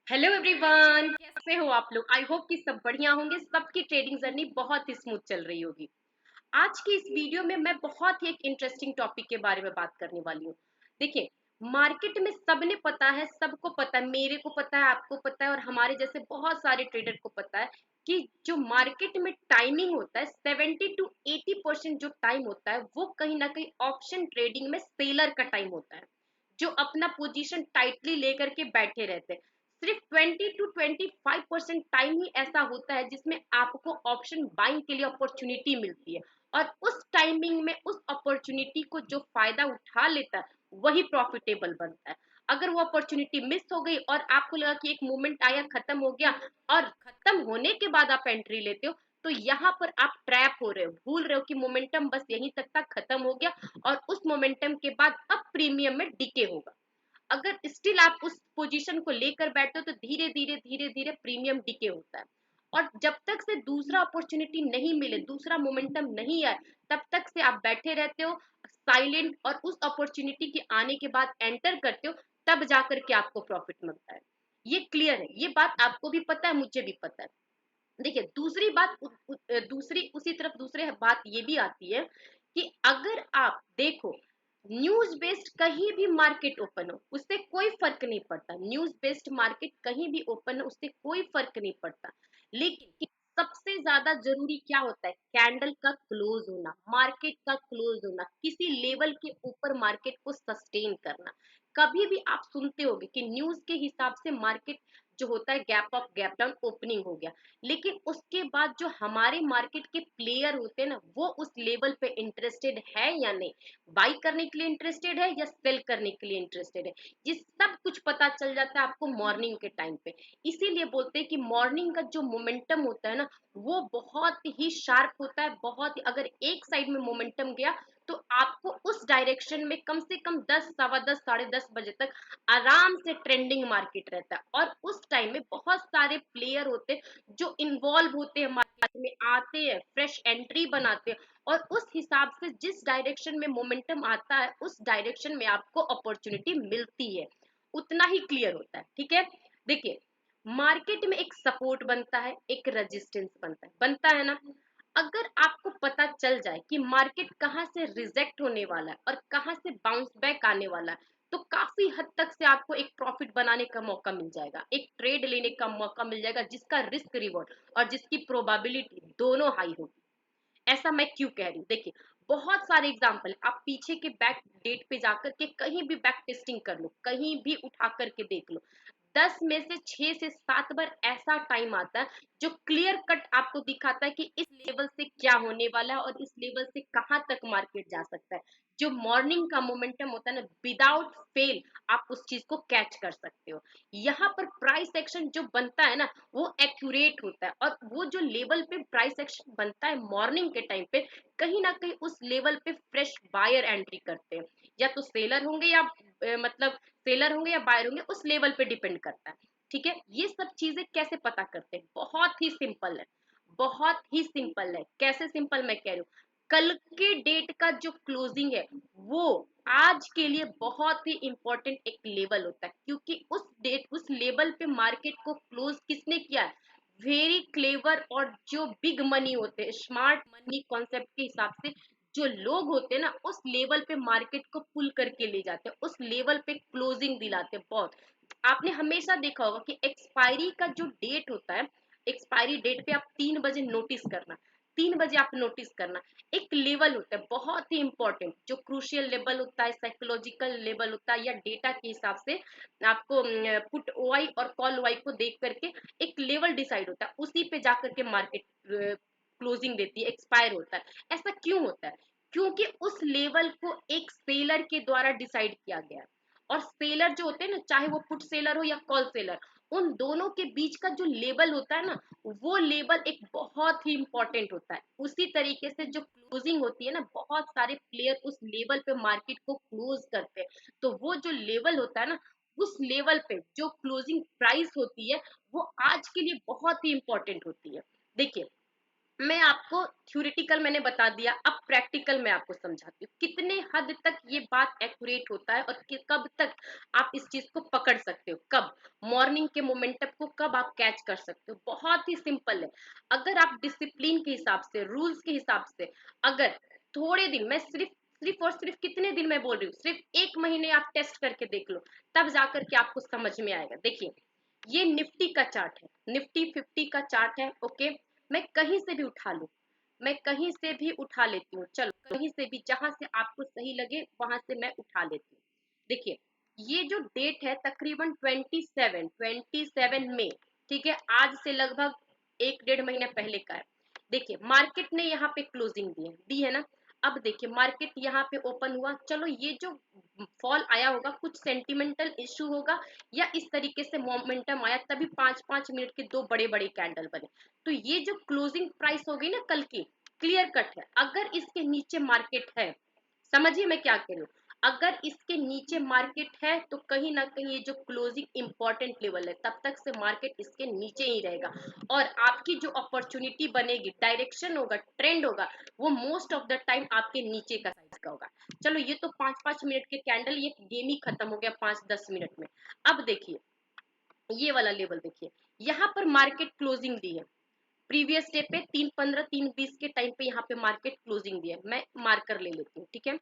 Hello everyone, कैसे हो आप लोग। आई होप कि सब बढ़िया होंगे। सबकी ट्रेडिंग जर्नी बहुत ही स्मूथ चल रही होगी। आज की इस वीडियो में मैं बहुत ही एक इंटरेस्टिंग टॉपिक के बारे में बात करने वाली हूँ। देखिए, मार्केट में सबने पता है, सबको पता है, मेरे को पता है, आपको पता है और हमारे जैसे बहुत सारे ट्रेडर को पता है कि जो मार्केट में टाइमिंग होता है 70 to 80% जो टाइम होता है वो कहीं ना कहीं ऑप्शन ट्रेडिंग में सेलर का टाइम होता है, जो अपना पोजीशन टाइटली लेकर के बैठे रहते हैं। सिर्फ 20 to 25% टाइम ही ऐसा होता है जिसमें आपको ऑप्शन बाइंग के लिए अपॉर्चुनिटी मिलती है, और उस टाइमिंग में उस अपॉर्चुनिटी को जो फायदा उठा लेता है वही प्रॉफिटेबल बनता है। अगर वो अपॉर्चुनिटी मिस हो गई और आपको लगा कि एक मोमेंट आया, खत्म हो गया, और खत्म होने के बाद आप एंट्री लेते हो, तो यहाँ पर आप ट्रैप हो रहे हो, भूल रहे हो कि मोमेंटम बस यहीं तक था, खत्म हो गया, और उस मोमेंटम के बाद अब प्रीमियम में डिके होगा। अगर स्टिल आप उस पोजीशन को लेकर बैठते हो तो धीरे धीरे धीरे धीरे प्रीमियम डिके होता है। और जब तक से दूसरा अपॉर्चुनिटी नहीं मिले, दूसरा मोमेंटम नहीं आए, तब तक से आप बैठे रहते हो साइलेंट, और उस अपॉर्चुनिटी के आने के बाद एंटर करते हो, तब जाकर के आपको प्रॉफिट मिलता है। ये क्लियर है, ये बात आपको भी पता है, मुझे भी पता है। देखिए, दूसरी बात दूसरी उसी तरफ दूसरे बात ये भी आती है कि अगर आप देखो, न्यूज बेस्ड कहीं भी मार्केट ओपन हो उससे कोई फर्क नहीं पड़ता, न्यूज बेस्ड मार्केट कहीं भी ओपन हो उससे कोई फर्क नहीं पड़ता। लेकिन सबसे ज्यादा जरूरी क्या होता है? कैंडल का क्लोज होना, मार्केट का क्लोज होना, किसी लेवल के ऊपर मार्केट को सस्टेन करना। कभी भी आप सुनते होंगे कि न्यूज के हिसाब से मार्केट जो होता है gap up gap down opening हो गया, लेकिन उसके बाद जो हमारे मार्केट के प्लेयर होते हैं ना, वो उस लेवल पे इंटरेस्टेड है या नहीं, बाई करने के लिए इंटरेस्टेड है या सेल करने के लिए इंटरेस्टेड है, ये सब कुछ पता चल जाता है आपको मॉर्निंग के टाइम पे। इसीलिए बोलते हैं कि मॉर्निंग का जो मोमेंटम होता है ना, वो बहुत ही शार्प होता है, बहुत ही। अगर एक साइड में मोमेंटम गया तो आपको उस डायरेक्शन में कम से कम 10, सवा 10, साढ़े 10 बजे तक आराम से ट्रेंडिंग मार्केट रहता है। और उस टाइम में बहुत सारे प्लेयर होते हैं जो इन्वॉल्व होते हैं, मार्केट में आते हैं, फ्रेश एंट्री बनाते हैं, और उस हिसाब से जिस डायरेक्शन में मोमेंटम आता है उस डायरेक्शन में आपको अपॉर्चुनिटी मिलती है। उतना ही क्लियर होता है, ठीक है। देखिए, मार्केट में एक सपोर्ट बनता है, एक रेजिस्टेंस बनता है ना। अगर आपको पता चल जाए कि मार्केट कहाँ से रिजेक्ट होने वाला है और कहाँ से बाउंस बैक आने वाला है, तो काफी हद तक से आपको एक प्रॉफिट बनाने का मौका मिल जाएगा, एक ट्रेड लेने का मौका मिल जाएगा, जिसका रिस्क रिवॉर्ड और जिसकी प्रोबेबिलिटी दोनों हाई होगी। ऐसा मैं क्यों कह रही हूँ? देखिए, बहुत सारे एग्जाम्पल आप पीछे के बैक डेट पे जाकर के कहीं भी बैक टेस्टिंग कर लो, कहीं भी उठा करके देख लो, 10 में से 6 से 7 बार ऐसा टाइम आता है जो क्लियर कट आपको दिखाता है कि इस लेवल से क्या होने वाला है और इस लेवल से कहां तक मार्केट जा सकता है। जो मॉर्निंग का मोमेंटम होता है ना, विदाउट फेल आप उस चीज को कैच कर सकते हो। यहाँ पर प्राइस एक्शन जो बनता है ना, वो एक्यूरेट होता है, और वो जो लेवल पे प्राइस एक्शन बनता है मॉर्निंग के टाइम पे, कहीं ना कहीं उस लेवल पे फ्रेश बायर एंट्री करते हैं, या तो सेलर होंगे या मतलब सेलर होंगे या बायर होंगे, उस लेवल पे डिपेंड करता है। ठीक है, ये सब चीजें कैसे पता करते हैं? बहुत ही सिंपल है, बहुत ही सिंपल है। कैसे सिंपल मैं कह रही हूँ, कल के डेट का जो क्लोजिंग है वो आज के लिए बहुत ही इंपॉर्टेंट एक लेवल होता है, क्योंकि उस लेवल पे मार्केट को क्लोज किसने किया है? वेरी क्लेवर, और जो बिग मनी होते हैं, स्मार्ट मनी कॉन्सेप्ट के हिसाब से जो लोग होते हैं ना, उस लेवल पे मार्केट को पुल करके ले जाते हैं, उस लेवल पे क्लोजिंग दिलाते हैं। बहुत आपने हमेशा देखा होगा कि एक्सपायरी का जो डेट होता है, एक्सपायरी डेट पे आप 3 बजे नोटिस करना, 3 बजे आप नोटिस करना। एक लेवल होता है बहुत ही इंपॉर्टेंट, जो क्रूशियल लेवल होता है, साइकोलॉजिकल लेवल होता है, या डेटा के हिसाब से आपको पुट ओआई और कॉल ओआई को देख करके एक लेवल डिसाइड होता है, उसी पे जाकर के मार्केट क्लोजिंग देती है, एक्सपायर होता है। ऐसा क्यों होता है? क्योंकि उस लेवल को एक सेलर के द्वारा डिसाइड किया गया है, और सेलर जो होते हैं ना, चाहे वो पुट सेलर हो या कॉल सेलर, उन दोनों के बीच का जो लेवल होता है ना, वो लेवल एक बहुत ही इंपॉर्टेंट होता है। उसी तरीके से जो क्लोजिंग होती है ना, बहुत सारे प्लेयर उस लेवल पे मार्केट को क्लोज करते हैं, तो वो जो लेवल होता है ना, उस लेवल पे जो क्लोजिंग प्राइस होती है वो आज के लिए बहुत ही इंपॉर्टेंट होती है। देखिए, मैं आपको थ्योरेटिकल मैंने बता दिया, अब प्रैक्टिकल मैं आपको समझाती हूँ कितने हद तक ये बात एक्यूरेट होता है और कब तक आप इस चीज को पकड़ सकते हो, कब मॉर्निंग के मोमेंटम को कब आप कैच कर सकते हो। बहुत ही सिंपल है। अगर आप डिसिप्लिन के हिसाब से, रूल्स के हिसाब से, अगर थोड़े दिन, मैं सिर्फ सिर्फ और सिर्फ कितने दिन मैं बोल रही हूँ, सिर्फ 1 महीने आप टेस्ट करके देख लो, तब जाकर के आपको समझ में आएगा। देखिए, ये निफ्टी का चार्ट है, निफ्टी 50 का चार्ट है। ओके, मैं कहीं से भी उठा लूं, मैं कहीं से भी उठा लेती हूँ, चलो कहीं से भी, जहां से आपको सही लगे वहां से मैं उठा लेती हूँ। देखिए, ये जो डेट है तकरीबन 27 में, ठीक है, आज से लगभग 1 डेढ़ महीना पहले का है। देखिए, मार्केट ने यहाँ पे क्लोजिंग दी है ना। अब देखिए, मार्केट यहाँ पे ओपन हुआ, चलो ये जो फॉल आया होगा कुछ सेंटिमेंटल इशू होगा, या इस तरीके से मोमेंटम आया, तभी 5-5 मिनट के दो बड़े बड़े कैंडल बने। तो ये जो क्लोजिंग प्राइस होगी ना कल की, क्लियर कट है। अगर इसके नीचे मार्केट है, समझिए मैं क्या कह रही हूँ, अगर इसके नीचे मार्केट है तो कहीं ना कहीं ये जो क्लोजिंग इंपॉर्टेंट लेवल है, तब तक से मार्केट इसके नीचे ही रहेगा, और आपकी जो अपॉर्चुनिटी बनेगी, डायरेक्शन होगा, ट्रेंड होगा, वो मोस्ट ऑफ द टाइम आपके नीचे का साइज का होगा। चलो ये तो 5-5 मिनट के कैंडल, ये गेम ही खत्म हो गया 5-10 मिनट में। अब देखिए, ये वाला लेवल देखिए, यहाँ पर मार्केट क्लोजिंग दी है प्रीवियस डे पे 3:15 3:20 के टाइम पे, यहाँ पे मार्केट क्लोजिंग दी है। मैं मार्कर ले लेती हूँ, ठीक है।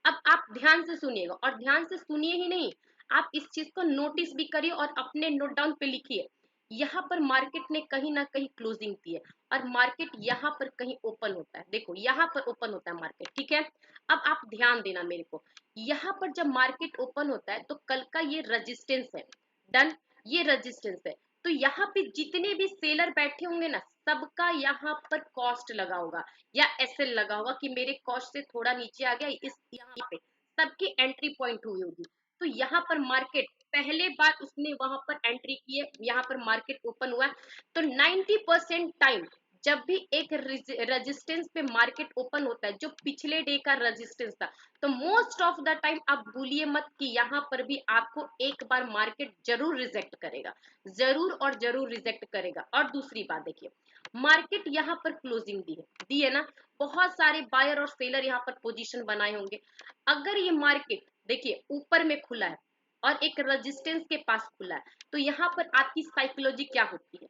अब आप ध्यान से सुनिएगा, और ध्यान से सुनिए ही नहीं, आप इस चीज को नोटिस भी करिए और अपने नोट डाउन पे लिखिए। यहाँ पर मार्केट ने कहीं ना कहीं क्लोजिंग दी है, और मार्केट यहाँ पर कहीं ओपन होता है, देखो यहाँ पर ओपन होता है मार्केट, ठीक है। अब आप ध्यान देना मेरे को, यहाँ पर जब मार्केट ओपन होता है तो कल का ये रेजिस्टेंस है, डन, ये रेजिस्टेंस है। तो यहाँ पे जितने भी सेलर बैठे होंगे ना, सबका यहाँ पर कॉस्ट लगा होगा, या एसएल लगा होगा कि मेरे कॉस्ट से थोड़ा नीचे आ गया, इस यहाँ पे सबकी एंट्री पॉइंट हुई होगी। तो यहाँ पर मार्केट पहले बार उसने वहां पर एंट्री की है, यहाँ पर मार्केट ओपन हुआ है। तो 90% टाइम जब भी एक रेजिस्टेंस पे मार्केट ओपन होता है, जो पिछले डे का रेजिस्टेंस था, तो मोस्ट ऑफ द टाइम आप भूलिए मत कि यहाँ पर भी आपको एक बार मार्केट जरूर रिजेक्ट करेगा, जरूर और जरूर रिजेक्ट करेगा। और दूसरी बात देखिए, मार्केट यहाँ पर क्लोजिंग दी है ना, बहुत सारे बायर और सेलर यहाँ पर पोजीशन बनाए होंगे। अगर ये मार्केट देखिए ऊपर में खुला है और एक रेजिस्टेंस के पास खुला है, तो यहाँ पर आपकी साइकोलॉजी क्या होती है,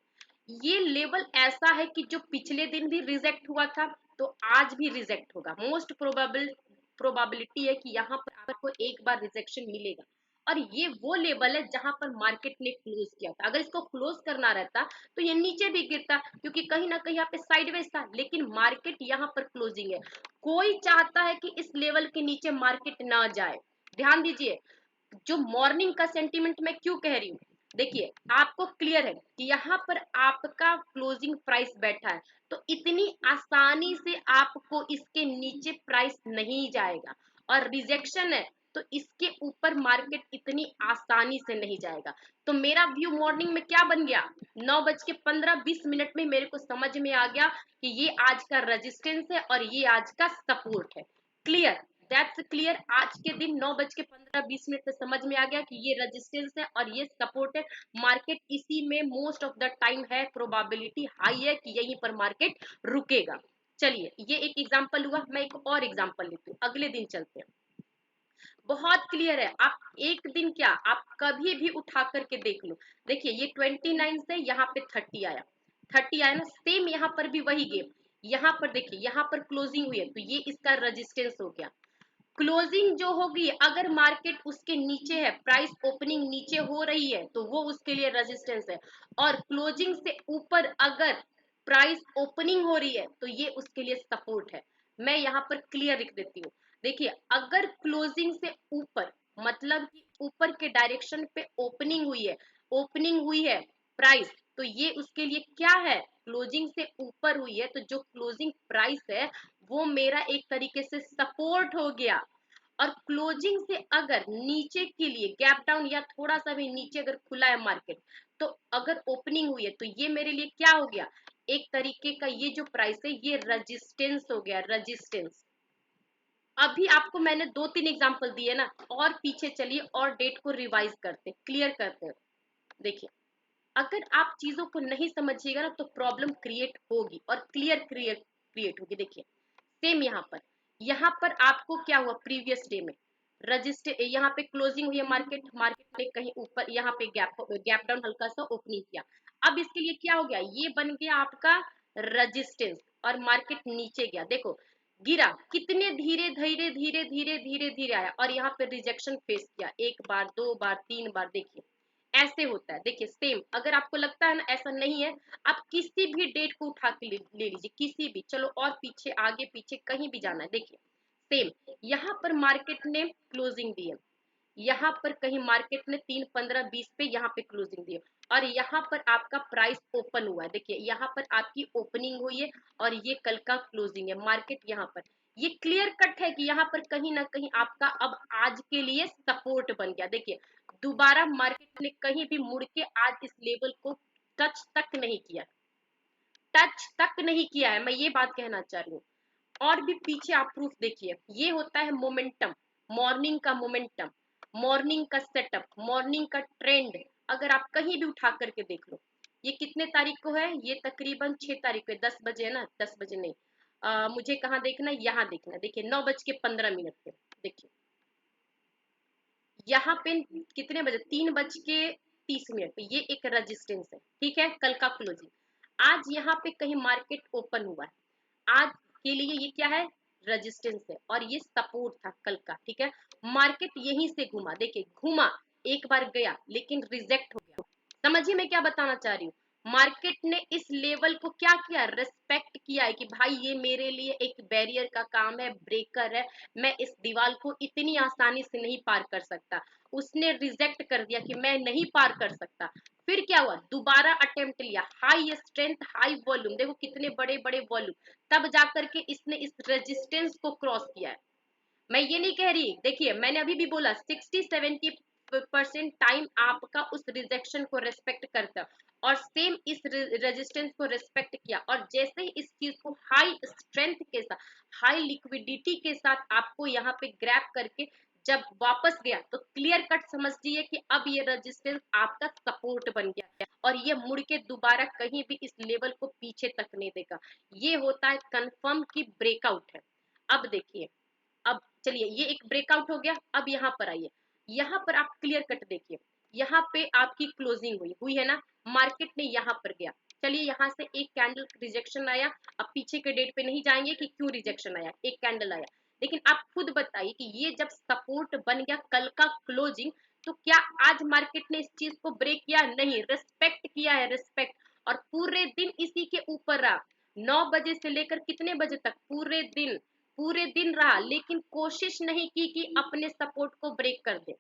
ये लेवल ऐसा है कि जो पिछले दिन भी रिजेक्ट हुआ था, तो आज भी रिजेक्ट होगा, मोस्ट प्रोबेबिलिटी है कि यहाँ पर आपको एक बार रिजेक्शन मिलेगा। और ये वो लेवल है जहां पर मार्केट ने क्लोज किया था, अगर इसको क्लोज करना रहता तो ये नीचे भी गिरता, क्योंकि कहीं ना कहीं यहाँ पे साइडवेज था, लेकिन मार्केट यहाँ पर क्लोजिंग है। कोई चाहता है कि इस लेवल के नीचे मार्केट ना जाए। ध्यान दीजिए, जो मॉर्निंग का सेंटीमेंट मैं क्यों कह रही हूँ, देखिए आपको क्लियर है कि यहाँ पर आपका क्लोजिंग प्राइस बैठा है, तो इतनी आसानी से आपको इसके नीचे प्राइस नहीं जाएगा, और रिजेक्शन है तो इसके ऊपर मार्केट इतनी आसानी से नहीं जाएगा। तो मेरा व्यू मॉर्निंग में क्या बन गया, 9:15-20 में मेरे को समझ में आ गया कि ये आज का रेजिस्टेंस है और ये आज का सपोर्ट है। Clear, that's clear. आज के दिन 9:15-20 पे समझ में आ गया कि ये रेजिस्टेंस है और ये सपोर्ट है। मार्केट इसी में मोस्ट ऑफ द टाइम है, प्रोबेबिलिटी हाई है कि यहीं पर मार्केट रुकेगा। चलिए, ये एक एग्जांपल हुआ, मैं एक और एग्जांपल लेती हूँ, अगले दिन चलते हैं। बहुत क्लियर है, आप एक दिन क्या, आप कभी भी उठा करके देख लो। देखिए, ये 29 से यहाँ पे 30 आया ना, सेम यहाँ पर भी वही गेम। यहाँ पर देखिए, यहाँ पर क्लोजिंग हुई है, तो ये इसका रेजिस्टेंस हो गया। क्लोजिंग जो होगी, अगर मार्केट उसके नीचे है, प्राइस ओपनिंग नीचे हो रही है, तो वो उसके लिए रेजिस्टेंस है। और क्लोजिंग से ऊपर अगर प्राइस ओपनिंग हो रही है, तो ये उसके लिए सपोर्ट है। मैं यहाँ पर क्लियर लिख देती हूँ। देखिए, अगर क्लोजिंग से ऊपर, मतलब कि ऊपर के डायरेक्शन पे ओपनिंग हुई है प्राइस, तो ये उसके लिए क्या है, क्लोजिंग से ऊपर हुई है, तो जो क्लोजिंग प्राइस है वो मेरा एक तरीके से सपोर्ट हो गया। और क्लोजिंग से अगर नीचे के लिए गैप डाउन या थोड़ा सा भी नीचे अगर खुला है मार्केट, तो अगर ओपनिंग हुई है, तो ये मेरे लिए क्या हो गया, एक तरीके का ये जो प्राइस है ये रेजिस्टेंस हो गया, रेजिस्टेंस। अभी आपको मैंने 2-3 एग्जांपल दिए ना, और पीछे चलिए और डेट को रिवाइज करते, क्लियर करते हैं। देखिए, अगर आप चीजों को नहीं समझिएगा ना तो प्रॉब्लम क्रिएट होगी और क्रिएट होगी। देखिए सेम यहाँ पर आपको क्या हुआ प्रीवियस डे में, रजिस्टर यहाँ पे क्लोजिंग हुई है, मार्केट मार्केट ने कहीं ऊपर यहाँ पे गैप डाउन हल्का सा ओपनिंग किया। अब इसके लिए क्या हो गया, ये बन गया आपका रजिस्टेंस और मार्केट नीचे गया। देखो गिरा कितने धीरे धीरे धीरे धीरे धीरे धीरे आया और यहाँ पे रिजेक्शन फेस किया, एक बार, दो बार, तीन बार। देखिए ऐसे होता है। देखिए सेम, अगर आपको लगता है ना ऐसा नहीं है, आप किसी भी डेट को उठा के ले लीजिए, किसी भी, चलो और पीछे आगे पीछे कहीं भी जाना है। देखिए सेम यहाँ पर मार्केट ने क्लोजिंग दी है, यहाँ पर कहीं मार्केट ने 3, 15, 20 पे यहाँ पे क्लोजिंग दी है और यहाँ पर आपका प्राइस ओपन हुआ है। देखिए यहाँ पर आपकी ओपनिंग हुई है और ये कल का क्लोजिंग है। मार्केट यहाँ पर ये क्लियर कट है कि यहाँ पर कहीं ना कहीं आपका अब आज के लिए सपोर्ट बन गया। देखिए दोबारा मार्केट ने कहीं भी मुड़ के आज इस लेवल को टच तक नहीं किया, टच तक नहीं किया है, मैं ये बात कहना चाह रही हूँ। और भी पीछे आप प्रूफ देखिए, ये होता है मोमेंटम, मॉर्निंग का मोमेंटम, मॉर्निंग का सेटअप, मॉर्निंग का ट्रेंड। अगर आप कहीं भी उठा करके देख लो, ये कितने तारीख को है, ये तकरीबन 6 तारीख को, 10 बजे है ना, 10 बजे नहीं, मुझे कहाँ देखना है, यहाँ देखना है। देखिए 9:15 पे, देखिए यहाँ पे कितने बजे, 3:30 पे ये एक रेजिस्टेंस है, ठीक है, कल का क्लोजिंग। आज यहाँ पे कहीं मार्केट ओपन हुआ है, आज के लिए ये क्या है, रेजिस्टेंस है और ये सपोर्ट था कल का, ठीक है। मार्केट यहीं से घूमा, देखिए घूमा, एक बार गया लेकिन रिजेक्ट हो गया। समझिए मैं क्या बताना चाह रही हूँ, मार्केट ने इस लेवल को क्या किया, रेस्पेक्ट किया है कि भाई ये मेरे लिए एक बैरियर का काम है, ब्रेकर है, मैं इस दीवार को इतनी आसानी से नहीं पार कर सकता। उसने रिजेक्ट कर दिया कि मैं नहीं पार कर सकता। फिर क्या हुआ, दोबारा अटेम्प्ट लिया, हाई स्ट्रेंथ हाई वॉल्यूम, देखो कितने बड़े बड़े वॉल्यूम, तब जाकर के इसने इस रेजिस्टेंस को क्रॉस किया है। मैं ये नहीं कह रही, देखिए मैंने अभी भी बोला 60-70% टाइम आपका उस रिजेक्शन को रेस्पेक्ट करता है और सेम इस रेजिस्टेंस को रेस्पेक्ट किया और जैसे ही इस चीज को हाई स्ट्रेंथ के साथ, हाई लिक्विडिटी के साथ आपको यहाँ पे ग्रैब करके जब वापस गया तो क्लियर कट समझिए कि अब ये रेजिस्टेंस आपका सपोर्ट बन गया है और ये मुड़ के दोबारा कहीं भी इस लेवल को पीछे तक नहीं देगा। ये होता है कंफर्म की ब्रेकआउट है। अब देखिए, अब चलिए ये एक ब्रेकआउट हो गया, अब यहाँ पर आइए, यहाँ पर आप क्लियर कट देखिए, यहाँ पे आपकी क्लोजिंग हुई हुई है ना, मार्केट ने यहाँ पर गया, चलिए यहाँ से एक कैंडल रिजेक्शन आया। अब पीछे के डेट पे नहीं जाएंगे कि क्यों रिजेक्शन आया, एक कैंडल आया, लेकिन आप खुद बताइए कि ये जब सपोर्ट बन गया कल का क्लोजिंग, तो क्या आज मार्केट ने इस चीज को ब्रेक किया, नहीं, रिस्पेक्ट किया है, रिस्पेक्ट। और पूरे दिन इसी के ऊपर रहा, 9 बजे से लेकर कितने बजे तक, पूरे दिन रहा, लेकिन कोशिश नहीं की कि अपने सपोर्ट को ब्रेक कर दे,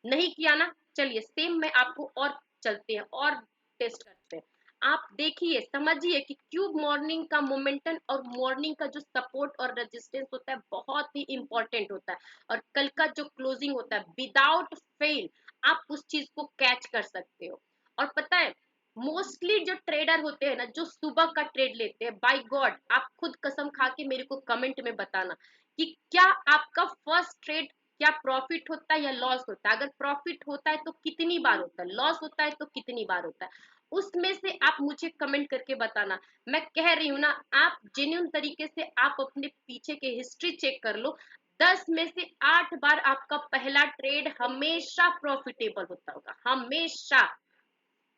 नहीं किया ना। चलिए सेम मैं आपको और चलते हैं और टेस्ट करते हैं। आप देखिए समझिए कि क्यूब मॉर्निंग का मोमेंटम और मॉर्निंग का जो सपोर्ट और रेजिस्टेंस होता है बहुत ही इंपॉर्टेंट होता है और कल का जो क्लोजिंग होता है विदाउट फेल आप उस चीज को कैच कर सकते हो। और पता है मोस्टली जो ट्रेडर होते हैं ना, जो सुबह का ट्रेड लेते हैं, बाय गॉड आप खुद कसम खा के मेरे को कमेंट में बताना कि क्या आपका फर्स्ट ट्रेड क्या प्रॉफिट होता है या लॉस होता है, अगर प्रॉफिट होता है तो कितनी बार होता है, लॉस होता है तो कितनी बार होता है, उसमें से आप मुझे कमेंट करके बताना। मैं कह रही हूँ ना, आप जेन्युइन तरीके से आप अपने पीछे के हिस्ट्री चेक कर लो, 10 में से 8 बार आपका पहला ट्रेड हमेशा प्रॉफिटेबल होता होगा, हमेशा,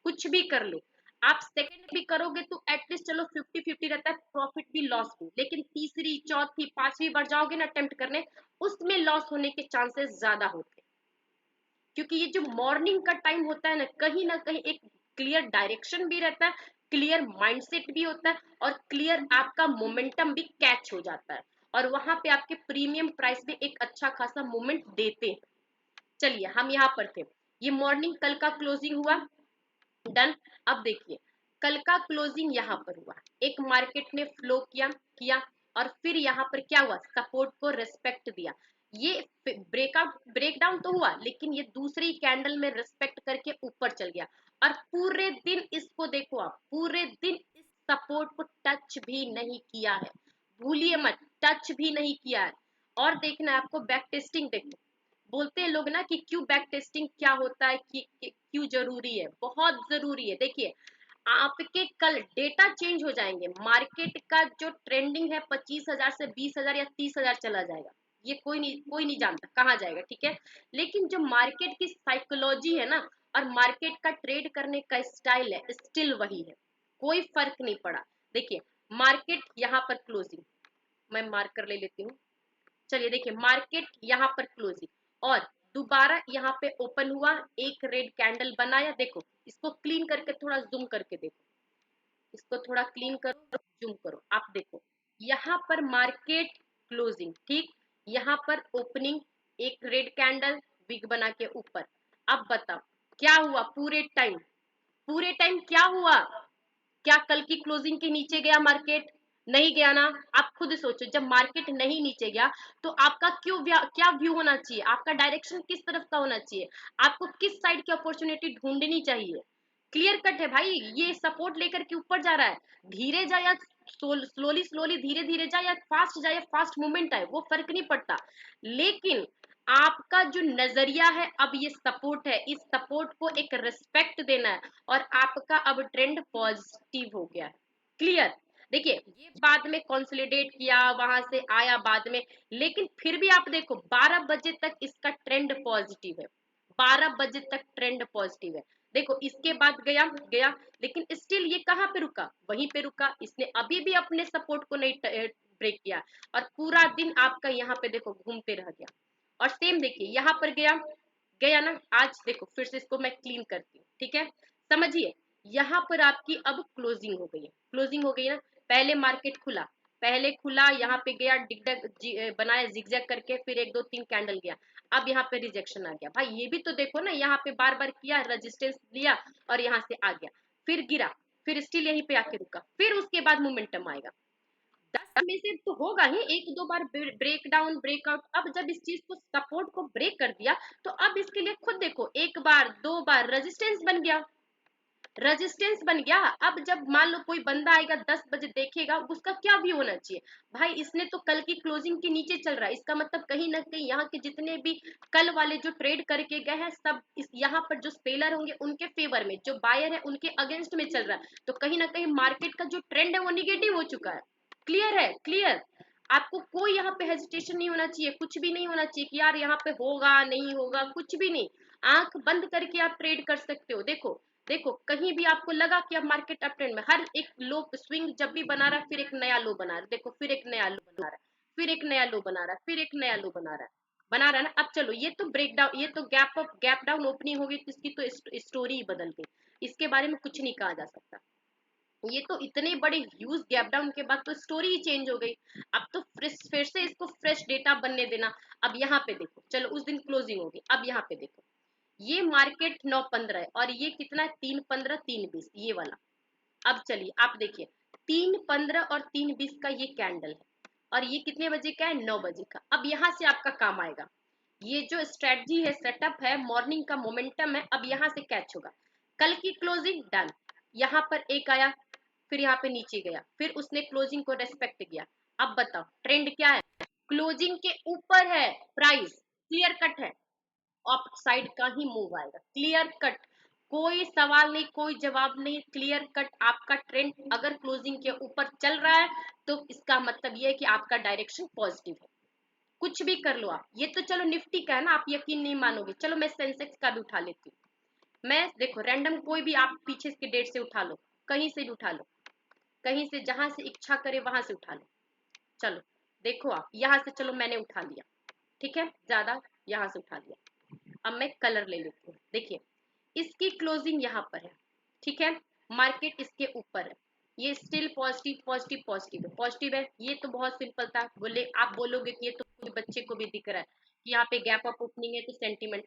कुछ भी कर लो। आप सेकंड भी करोगे तो एटलीस्ट चलो 50-50 रहता है, प्रॉफिट भी लॉस भी, लेकिन तीसरी चौथी पांचवी बार जाओगे ना अटेम्प्ट करने, उसमें लॉस होने के चांसेस ज्यादा होते हैं। क्योंकि ये जो मॉर्निंग का टाइम होता है ना कहीं एक क्लियर डायरेक्शन भी रहता है, क्लियर माइंडसेट भी होता है और क्लियर आपका मोमेंटम भी कैच हो जाता है और वहां पे आपके प्रीमियम प्राइस भी एक अच्छा खासा मूवमेंट देते हैं। चलिए हम यहाँ पर थे, ये मॉर्निंग कल का क्लोजिंग हुआ, डन। अब देखिए कल का क्लोजिंग यहाँ पर हुआ, एक मार्केट ने फ्लो किया और फिर यहाँ पर क्या हुआ, सपोर्ट को रेस्पेक्ट दिया, ये ब्रेकआउट ब्रेकडाउन तो हुआ लेकिन ये दूसरी कैंडल में रेस्पेक्ट करके ऊपर चल गया और पूरे दिन इसको देखो, आप पूरे दिन इस सपोर्ट को टच भी नहीं किया है, भूलिए मत, टच भी नहीं किया है। और देखना है आपको बैक टेस्टिंग, देखो बोलते हैं लोग ना कि क्यों बैक टेस्टिंग क्या होता है, कि क्यों जरूरी है, बहुत जरूरी है। देखिए आपके कल डेटा चेंज हो जाएंगे, मार्केट का जो ट्रेंडिंग है 25,000 से 20,000 या 30,000 चला जाएगा, ये कोई नहीं जानता कहाँ जाएगा, ठीक है। लेकिन जो मार्केट की साइकोलॉजी है ना, और मार्केट का ट्रेड करने का स्टाइल है, स्टिल वही है, कोई फर्क नहीं पड़ा। देखिए मार्केट यहाँ पर क्लोजिंग, मैं मार्कर ले लेती हूँ। चलिए देखिए मार्केट यहाँ पर क्लोजिंग और दोबारा यहाँ पे ओपन हुआ, एक रेड कैंडल बनाया। देखो इसको क्लीन करके थोड़ा जूम करके देखो, इसको थोड़ा क्लीन करो, जूम करो, आप देखो यहाँ पर मार्केट क्लोजिंग, ठीक, यहाँ पर ओपनिंग, एक रेड कैंडल बिग बना के ऊपर। अब बताओ क्या हुआ पूरे टाइम, पूरे टाइम क्या हुआ? क्या कल की क्लोजिंग के नीचे गया मार्केट? नहीं गया ना। आप खुद सोचो, जब मार्केट नहीं नीचे गया तो आपका क्या व्यू होना चाहिए, आपका डायरेक्शन किस तरफ का होना चाहिए, आपको किस साइड की अपॉर्चुनिटी ढूंढनी चाहिए? क्लियर कट है भाई, ये सपोर्ट लेकर के ऊपर जा रहा है, धीरे जाए या स्लोली स्लोली धीरे धीरे जाए या फास्ट मूवमेंट आए, वो फर्क नहीं पड़ता। लेकिन आपका जो नजरिया है, अब ये सपोर्ट है, इस सपोर्ट को एक रिस्पेक्ट देना है, और आपका अब ट्रेंड पॉजिटिव हो गया है। क्लियर? देखिए ये बाद में कंसोलिडेट किया, वहां से आया बाद में, लेकिन फिर भी आप देखो 12 बजे तक इसका ट्रेंड पॉजिटिव है, 12 बजे तक ट्रेंड पॉजिटिव है। देखो इसके बाद गया गया, लेकिन स्टिल ये कहाँ पे रुका, वहीं पे रुका, इसने अभी भी अपने सपोर्ट को नहीं ब्रेक किया, और पूरा दिन आपका यहाँ पे देखो घूमते रह गया। और सेम देखिए यहाँ पर गया गया ना, आज देखो फिर से इसको मैं क्लीन करती हूँ, ठीक है। समझिए यहाँ पर आपकी अब क्लोजिंग हो गई है, क्लोजिंग हो गई ना। पहले मार्केट खुला, पहले खुला यहाँ पे गया डिगडग बनाया जिगजैग करके, फिर एक दो तीन कैंडल गया, अब यहाँ पे रिजेक्शन आ गया। भाई ये भी तो देखो ना, यहाँ पे बार बार किया, रेजिस्टेंस लिया और यहाँ से आ गया, फिर गिरा, फिर स्टिल यहीं पे आके रुका, फिर उसके बाद मोमेंटम आएगा। 10 में से तो होगा ही एक दो बार ब्रेक डाउन ब्रेकआउट। अब जब इस चीज को सपोर्ट को ब्रेक कर दिया, तो अब इसके लिए खुद देखो, एक बार दो बार रेजिस्टेंस बन गया, रेजिस्टेंस बन गया। अब जब मान लो कोई बंदा आएगा 10 बजे देखेगा, उसका क्या व्यू होना चाहिए, भाई इसने तो कल की क्लोजिंग के नीचे चल रहा है, इसका मतलब कहीं ना कहीं यहाँ के जितने भी कल वाले जो ट्रेड करके गए हैं, सब इस यहाँ पर जो सेलर होंगे उनके फेवर में, जो बायर है उनके अगेंस्ट में चल रहा है, तो कहीं ना कहीं मार्केट का जो ट्रेंड है वो निगेटिव हो चुका है। क्लियर है? क्लियर? आपको कोई यहाँ पे हेजिटेशन नहीं होना चाहिए, कुछ भी नहीं होना चाहिए कि यार यहाँ पे होगा नहीं होगा, कुछ भी नहीं। आंख बंद करके आप ट्रेड कर सकते हो। देखो देखो कहीं भी आपको लगा कि अब मार्केट अप ट्रेंड में, हर एक लो स्विंग जब भी बना रहा है, फिर एक नया लो बना रहा है, देखो फिर एक नया लो बना रहा है, फिर एक नया लो बना रहा है, फिर एक नया लो बना रहा है ना। अब चलो ये तो ब्रेक डाउन, ये तो gap up gap down opening होगी, इसकी तो स्टोरी ही बदल गई, इसके बारे में कुछ नहीं कहा जा सकता। ये तो इतने बड़े ह्यूज गैप डाउन के बाद तो स्टोरी ही चेंज हो गई। अब तो फिर से इसको फ्रेश डेटा बनने देना। अब यहाँ पे देखो, चलो उस दिन क्लोजिंग होगी, अब यहाँ पे देखो, ये मार्केट 9:15 है और ये कितना है, 3:15 3:20 ये वाला। अब चलिए आप देखिए 3:15 और 3:20 का ये कैंडल है, और ये कितने बजे का है, 9 बजे का। अब यहाँ से आपका काम आएगा, ये जो स्ट्रेटजी है, सेटअप है, मॉर्निंग का मोमेंटम है, अब यहाँ से कैच होगा। कल की क्लोजिंग डन, यहाँ पर एक आया, फिर यहाँ पे नीचे गया, फिर उसने क्लोजिंग को रेस्पेक्ट किया। अब बताओ ट्रेंड क्या है, क्लोजिंग के ऊपर है प्राइस, क्लियर कट है, अप साइड का ही मूव आएगा, क्लियर कट, कोई सवाल नहीं, कोई जवाब नहीं, क्लियर कट। आपका ट्रेंड अगर क्लोजिंग के ऊपर चल रहा है, तो इसका मतलब ये है कि आपका डायरेक्शन पॉजिटिव है। कुछ भी कर लो आप, ये तो चलो निफ्टी का है ना, आप यकीन नहीं मानोगे, चलो मैं सेंसेक्स का भी उठा लेती हूँ। मैं देखो रैंडम कोई भी आप पीछे के डेट से उठा लो, कहीं से भी उठा लो, कहीं से जहां से इच्छा करे वहां से उठा लो। चलो देखो आप यहाँ से, चलो मैंने उठा लिया, ठीक है, ज्यादा यहाँ से उठा लिया। अब मैं कलर ले लेती हूँ। देखिए इसकी क्लोजिंग यहाँ पर है, ठीक है, मार्केट इसके ऊपर है, ये स्टिल पॉजिटिव पॉजिटिव पॉजिटिव है, पॉजिटिव है, ये तो बहुत सिंपल था। बोले आप बोलोगे कि ये तो कोई बच्चे को भी दिख रहा है कि यहाँ पे गैप अप ओपनिंग है, तो सेंटीमेंट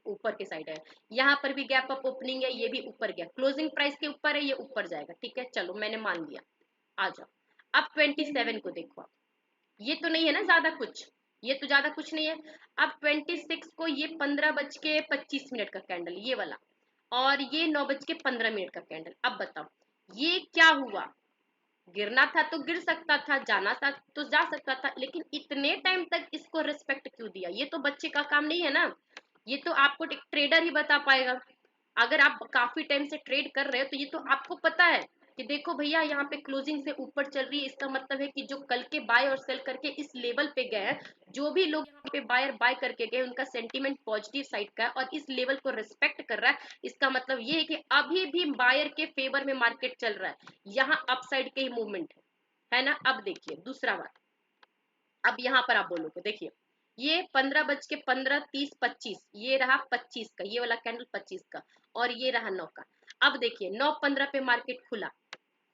ऊपर के साइड है, यहाँ पर भी गैप अप ओपनिंग है, ये भी ऊपर गया, क्लोजिंग प्राइस के ऊपर है, ये ऊपर जाएगा, ठीक है, चलो मैंने मान लिया। आ जाओ अब 27 को देखो आप, ये तो नहीं है ना ज्यादा कुछ, ये तो ज्यादा कुछ नहीं है। अब 26 को ये 15:25 का कैंडल ये वाला, और ये 9:15 का कैंडल। अब बताओ ये क्या हुआ, गिरना था तो गिर सकता था, जाना था तो जा सकता था, लेकिन इतने टाइम तक इसको रिस्पेक्ट क्यों दिया? ये तो बच्चे का काम नहीं है ना, ये तो आपको एक ट्रेडर ही बता पाएगा। अगर आप काफी टाइम से ट्रेड कर रहे हो तो ये तो आपको पता है कि देखो भैया यहाँ पे क्लोजिंग से ऊपर चल रही है, इसका मतलब है कि जो कल के बाय और सेल करके इस लेवल पे गए हैं, जो भी लोग यहाँ पे बायर बाय करके गए उनका सेंटीमेंट पॉजिटिव साइड का है और इस लेवल को रिस्पेक्ट कर रहा है। इसका मतलब ये है कि अभी भी बायर के फेवर में मार्केट चल रहा है, यहाँ अपसाइड के ही मूवमेंट है ना। अब देखिए दूसरा बात, अब यहाँ पर आप बोलोगे देखिए ये 15 बज के 15, 30, 25, ये रहा 25 का, ये वाला कैंडल 25 का, और ये रहा 9 का। अब देखिए 9:15 पे मार्केट खुला,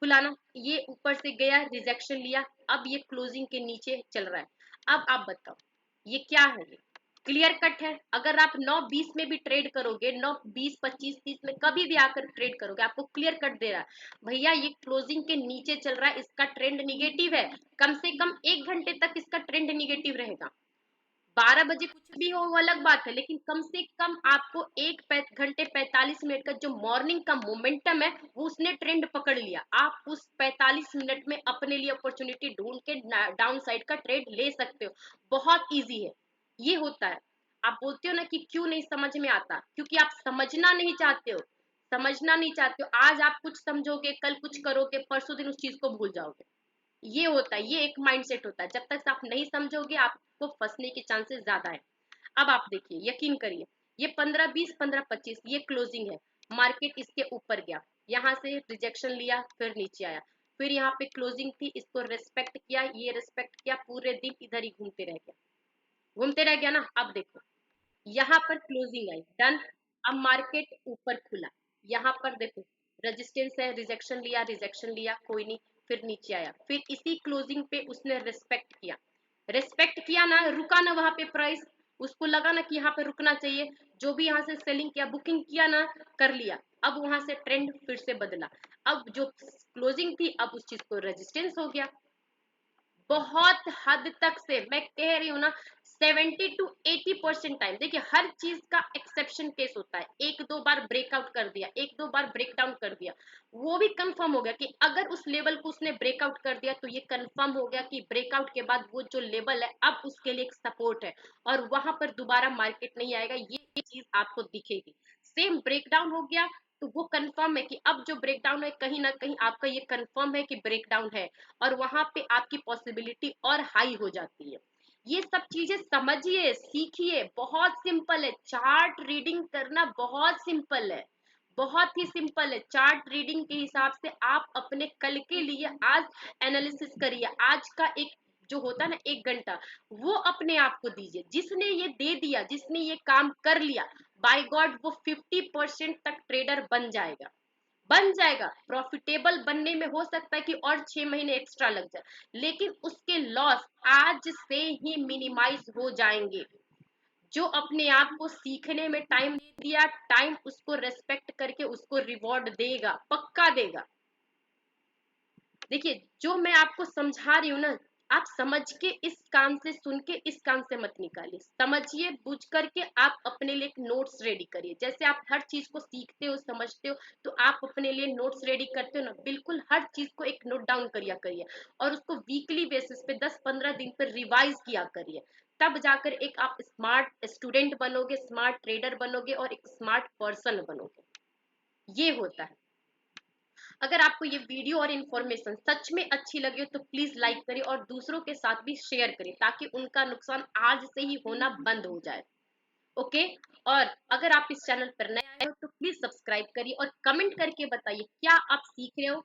खुला ना, ये ऊपर से गया, रिजेक्शन लिया, अब ये क्लोजिंग के नीचे चल रहा है। अब आप बताओ ये क्या है? ये क्लियर कट है। अगर आप 9:20 में भी ट्रेड करोगे, 9:20, 25, 30 में कभी भी आकर ट्रेड करोगे, आपको क्लियर कट दे रहा है भैया ये क्लोजिंग के नीचे चल रहा है, इसका ट्रेंड निगेटिव है। कम से कम 1 घंटे तक इसका ट्रेंड निगेटिव रहेगा। 12 बजे कुछ भी हो वो अलग बात है, लेकिन कम से कम आपको 1 घंटे 45 मिनट का जो मॉर्निंग का मोमेंटम है वो उसने ट्रेंड पकड़ लिया। आप उस 45 मिनट में अपने लिए अपॉर्चुनिटी ढूंढ के डाउन साइड का ट्रेड ले सकते हो। बहुत इजी है, ये होता है। आप बोलते हो ना कि क्यों नहीं समझ में आता, क्योंकि आप समझना नहीं चाहते हो। समझना नहीं चाहते हो, आज आप कुछ समझोगे, कल कुछ करोगे, परसों दिन उस चीज को भूल जाओगे। ये होता है, ये एक माइंडसेट होता है। जब तक आप नहीं समझोगे आपको फंसने के चांसेस ज्यादा है। अब आप देखिए, यकीन करिए, ये 15, 20, 15, 25 ये क्लोजिंग है, मार्केट इसके ऊपर गया, यहाँ से रिजेक्शन लिया, फिर नीचे आया, फिर यहाँ पे क्लोजिंग थी, इसको रेस्पेक्ट किया, ये रेस्पेक्ट किया, पूरे दिन इधर ही घूमते रह गया, घूमते रह गया ना। अब देखो यहाँ पर क्लोजिंग आई, डन। अब मार्केट ऊपर खुला, यहाँ पर देखो रेजिस्टेंस है, रिजेक्शन लिया, रिजेक्शन लिया, कोई नहीं, फिर नीचे आया, फिर इसी क्लोजिंग पे उसने रिस्पेक्ट किया, रिस्पेक्ट किया ना, रुका ना वहां पे प्राइस, उसको लगा ना कि यहाँ पे रुकना चाहिए, जो भी यहाँ से सेलिंग किया, बुकिंग किया ना, कर लिया। अब वहां से ट्रेंड फिर से बदला, अब जो क्लोजिंग थी अब उस चीज को रेजिस्टेंस हो गया। बहुत हद तक से मैं कह रही हूँ ना, 70 to 80% टाइम, देखिए हर चीज का एक्सेप्शन केस होता है। एक दो बार ब्रेकआउट कर दिया, एक दो बार ब्रेक डाउन कर दिया, वो भी कंफर्म हो गया कि अगर उस लेवल को उसने ब्रेकआउट कर दिया तो ये कंफर्म हो गया कि ब्रेकआउट के बाद वो जो लेवल है अब उसके लिए एक सपोर्ट है और वहां पर दोबारा मार्केट नहीं आएगा, ये चीज आपको दिखेगी। सेम ब्रेकडाउन हो गया तो वो कंफर्म है कि अब जो ब्रेकडाउन है कहीं ना कहीं आपका ये कंफर्म है कि ब्रेकडाउन है, और वहां पे आपकी पॉसिबिलिटी और हाई हो जाती है। ये सब चीजें समझिए, सीखिए, बहुत सिंपल है। चार्ट रीडिंग करना बहुत सिंपल है, बहुत ही सिंपल है। चार्ट रीडिंग के हिसाब से आप अपने कल के लिए आज एनालिसिस करिए, आज का एक जो होता है ना 1 घंटा, वो अपने आप को दीजिए। जिसने ये दे दिया, जिसने ये काम कर लिया, बाय गॉड वो 50% तक ट्रेडर बन जाएगा, बन जाएगा। प्रॉफिटेबल बनने में हो सकता है कि और 6 महीने एक्स्ट्रा लग जाए, लेकिन उसके लॉस आज से ही मिनिमाइज हो जाएंगे। जो अपने आप को सीखने में टाइम दे दिया, टाइम उसको रेस्पेक्ट करके उसको रिवॉर्ड देगा, पक्का देगा। देखिए जो मैं आपको समझा रही हूँ ना, आप समझ के इस काम से, सुन के इस काम से मत निकालिए, समझिए बुझ करके आप अपने लिए एक नोट्स रेडी करिए। जैसे आप हर चीज को सीखते हो, समझते हो, तो आप अपने लिए नोट्स रेडी करते हो ना, बिल्कुल हर चीज को एक नोट डाउन करिया करिए और उसको वीकली बेसिस पे 10-15 दिन पर रिवाइज किया करिए। तब जाकर एक आप स्मार्ट स्टूडेंट बनोगे, स्मार्ट ट्रेडर बनोगे और एक स्मार्ट पर्सन बनोगे। ये होता है। अगर आपको ये वीडियो और इन्फॉर्मेशन सच में अच्छी लगी हो तो प्लीज लाइक करिए और दूसरों के साथ भी शेयर करिए, ताकि उनका नुकसान आज से ही होना बंद हो जाए। ओके। और अगर आप इस चैनल पर नए आए हो तो प्लीज सब्सक्राइब करिए और कमेंट करके बताइए क्या आप सीख रहे हो।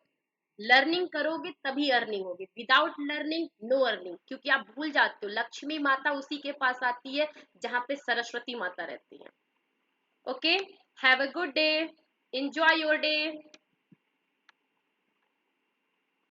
लर्निंग करोगे तभी अर्निंग होगी, विदाउट लर्निंग नो अर्निंग, क्योंकि आप भूल जाते हो लक्ष्मी माता उसी के पास आती है जहाँ पे सरस्वती माता रहती है। Okay, have a good day, enjoy your day।